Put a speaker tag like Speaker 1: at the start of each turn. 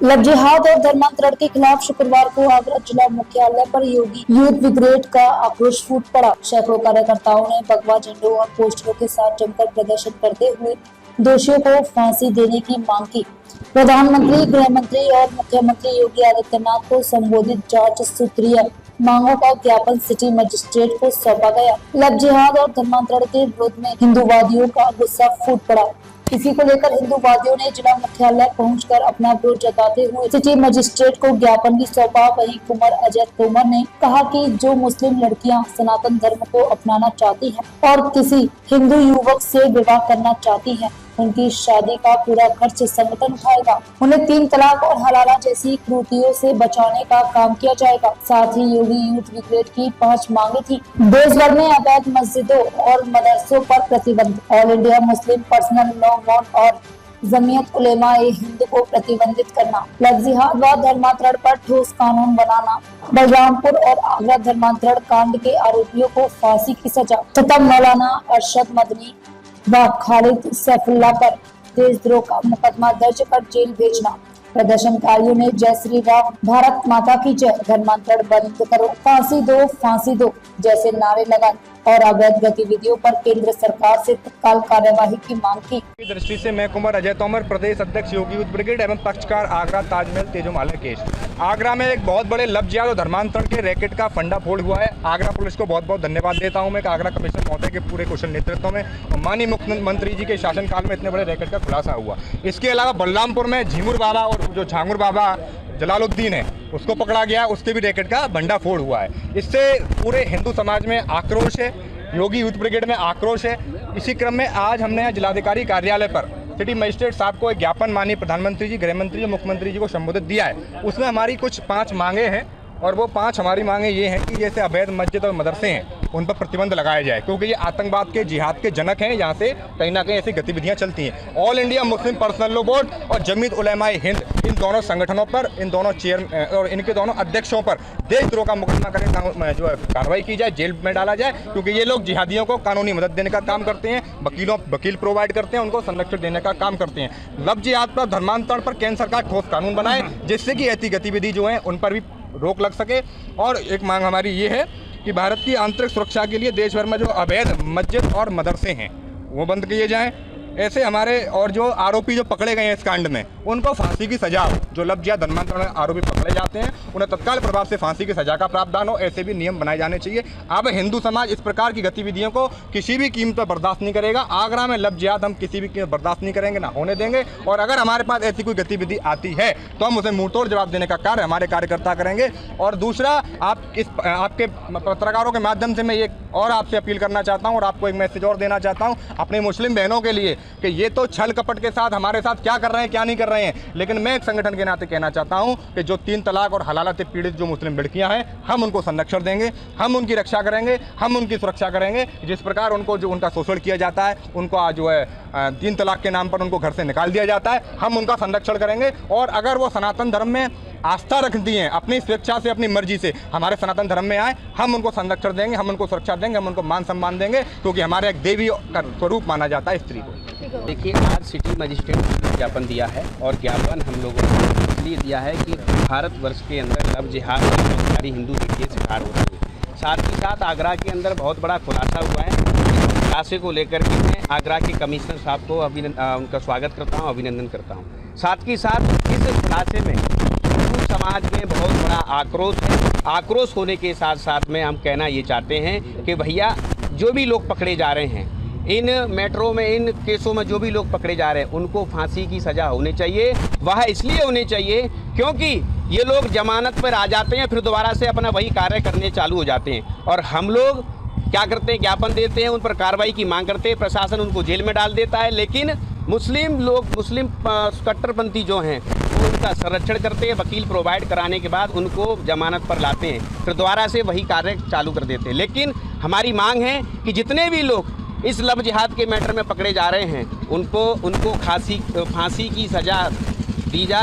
Speaker 1: Love जिहाद और धर्मांतरण के खिलाफ शुक्रवार को आगरा जिला मुख्यालय पर योगी यूथ ब्रिगेड का आक्रोश फूट पड़ा। सैकड़ों कार्यकर्ताओं ने भगवा झंडों और पोस्टरों के साथ जमकर प्रदर्शन करते हुए दोषियों को फांसी देने की मांग की। प्रधानमंत्री, गृह मंत्री और मुख्यमंत्री योगी आदित्यनाथ को संबोधित जांच सूत्रीय मांगों का ज्ञापन सिटी मजिस्ट्रेट को सौंपा गया। लव जिहाद और धर्मांतरण के विरोध में हिंदूवादियों का गुस्सा फूट पड़ा। इसी को लेकर हिंदूवादियों ने जिला मुख्यालय पहुंचकर अपना विरोध जताते हुए सिटी मजिस्ट्रेट को ज्ञापन भी सौंपा। वहीं कुंवर अजय तोमर ने कहा कि जो मुस्लिम लड़कियां सनातन धर्म को अपनाना चाहती हैं और किसी हिंदू युवक से विवाह करना चाहती हैं, उनकी शादी का पूरा खर्च संगठन उठाएगा। उन्हें 3 तलाक और हलाला जैसी कुरीतियों से बचाने का काम किया जाएगा। साथ ही योगी यूथ ब्रिगेड की 5 मांगे थी। देश भर में अवैध मस्जिदों और मदरसों पर प्रतिबंध, all India Muslim personal law board और जमीयत उलेमा-ए हिंद को प्रतिबंधित करना, लव जिहाद व धर्मांतरण पर ठोस कानून बनाना, बलरामपुर और आगरा धर्मांतरण कांड के आरोपियों को फांसी की सजा तथा मौलाना अरशद मदनी व खालिद सैफुल्लाह पर देशद्रोह का मुकदमा दर्ज कर जेल भेजना। प्रदर्शनकारियों ने जय श्री राम, भारत माता की जय, धर्मांतरण बंद करो, फांसी दो जैसे नारे लगाए और अवैध गतिविधियों पर केंद्र सरकार से तत्काल कार्यवाही की मांग की।
Speaker 2: दृष्टि से मैं कुंवर अजय तोमर, प्रदेश अध्यक्ष योगी यूथ ब्रिगेड एवं पक्षकार आगरा ताजमहल तेजोमाला केस। आगरा में एक बहुत बड़े लव जिहाद और धर्मांतरण के रैकेट का फंडा फोड़ हुआ है। आगरा पुलिस को बहुत बहुत धन्यवाद देता हूं मैं कि आगरा कमिश्नर महोदय के पूरे कुशल नेतृत्व में माननीय मुख्यमंत्री जी के शासनकाल में इतने बड़े रैकेट का खुलासा हुआ। इसके अलावा बलरामपुर में झीमुर बाबा और जो झांगुर बाबा जलालुद्दीन है उसको पकड़ा गया, उसके भी रैकेट का भंडा फोड़ हुआ है। इससे पूरे हिंदू समाज में आक्रोश है, योगी यूथ ब्रिगेड में आक्रोश है। इसी क्रम में आज हमने जिलाधिकारी कार्यालय पर सिटी मजिस्ट्रेट साहब को एक ज्ञापन माननीय प्रधानमंत्री जी, गृह मंत्री जी, मुख्यमंत्री जी को संबोधित दिया है। उसमें हमारी कुछ 5 मांगे हैं और वो 5 हमारी मांगे ये हैं कि जैसे अवैध मस्जिद और मदरसे हैं उन पर प्रतिबंध लगाया जाए, क्योंकि ये आतंकवाद के जिहाद के जनक हैं। यहाँ से कहीं ना कहीं ऐसी गतिविधियाँ चलती हैं। All India Muslim personal law board और जमीयत उलेमा-ए-हिंद, इन दोनों संगठनों पर, इन दोनों चेयर और इनके दोनों अध्यक्षों पर देशद्रोह का मुकदमा करके जो कार्रवाई की जाए, जेल में डाला जाए, क्योंकि ये लोग जिहादियों को कानूनी मदद देने का काम करते हैं, वकील प्रोवाइड करते हैं, उनको संरक्षण देने का काम करते हैं। लव जिहाद पर, धर्मांतरण पर केंद्र सरकार ठोस कानून बनाए जिससे कि ऐसी गतिविधि जो है उन पर भी रोक लग सके। और एक मांग हमारी ये है कि भारत की आंतरिक सुरक्षा के लिए देश भर में जो अवैध मस्जिद और मदरसे हैं वो बंद किए जाएं। ऐसे हमारे और जो आरोपी जो पकड़े गए हैं इस कांड में उनको फांसी की सजा हो। जो लव जिहाद धर्मांतरण आरोपी पकड़े जाते हैं उन्हें तत्काल प्रभाव से फांसी की सजा का प्रावधान हो। ऐसे भी नियम बनाए जाने चाहिए। अब हिंदू समाज इस प्रकार की गतिविधियों को किसी भी कीमत पर बर्दाश्त नहीं करेगा। आगरा में लव जिहाद हम किसी भी कीमत बर्दाश्त नहीं करेंगे, ना होने देंगे। और अगर हमारे पास ऐसी कोई गतिविधि आती है तो हम उसे मुंहतोड़ जवाब देने का कार्य हमारे कार्यकर्ता करेंगे। और दूसरा, आपके पत्रकारों के माध्यम से मैं ये और आपसे अपील करना चाहता हूँ और आपको एक मैसेज और देना चाहता हूँ अपनी मुस्लिम बहनों के लिए कि ये तो छल कपट के साथ हमारे साथ क्या कर रहे हैं, क्या नहीं कर रहे हैं, लेकिन मैं एक संगठन के नाते कहना चाहता हूं कि जो 3 तलाक और हलाला से पीड़ित जो मुस्लिम लड़कियां हैं, हम उनको संरक्षण देंगे, हम उनकी रक्षा करेंगे, हम उनकी सुरक्षा करेंगे। जिस प्रकार उनको जो उनका शोषण किया जाता है, उनको जो है 3 तलाक के नाम पर उनको घर से निकाल दिया जाता है, हम उनका संरक्षण करेंगे। और अगर वो सनातन धर्म में आस्था रखती हैं, अपनी स्वेच्छा से, अपनी मर्जी से हमारे सनातन धर्म में आए, हम उनको संरक्षण देंगे, हम उनको सुरक्षा देंगे, हम उनको मान सम्मान देंगे, क्योंकि हमारे एक देवी का स्वरूप माना जाता है स्त्री को।
Speaker 3: देखिए, आज सिटी मजिस्ट्रेट ने ज्ञापन दिया है और ज्ञापन हम लोगों ने इसलिए दिया है कि भारतवर्ष के अंदर लव जिहाद सारी हिंदू देखिए शिकार हो रही है। साथ ही साथ आगरा के अंदर बहुत बड़ा खुलासा हुआ है। इस खुलासे को लेकर के मैं आगरा के कमिश्नर साहब को उनका स्वागत करता हूँ, अभिनंदन करता हूँ। साथ ही साथ इस खुलासे में हिंदू समाज में बहुत बड़ा आक्रोश है। आक्रोश होने के साथ साथ में हम कहना ये चाहते हैं कि भैया, जो भी लोग पकड़े जा रहे हैं इन मैटरों में, इन केसों में जो भी लोग पकड़े जा रहे हैं उनको फांसी की सज़ा होनी चाहिए। वह इसलिए होनी चाहिए क्योंकि ये लोग जमानत पर आ जाते हैं, फिर दोबारा से अपना वही कार्य करने चालू हो जाते हैं। और हम लोग क्या करते हैं, ज्ञापन देते हैं, उन पर कार्रवाई की मांग करते हैं, प्रशासन उनको जेल में डाल देता है। लेकिन मुस्लिम कट्टरपंथी जो हैं वो उनका संरक्षण करते हैं, वकील प्रोवाइड कराने के बाद उनको जमानत पर लाते हैं, फिर दोबारा से वही कार्य चालू कर देते हैं। लेकिन हमारी मांग है कि जितने भी लोग इस लव जिहाद के मैटर में पकड़े जा रहे हैं उनको फांसी की सज़ा दी जाए।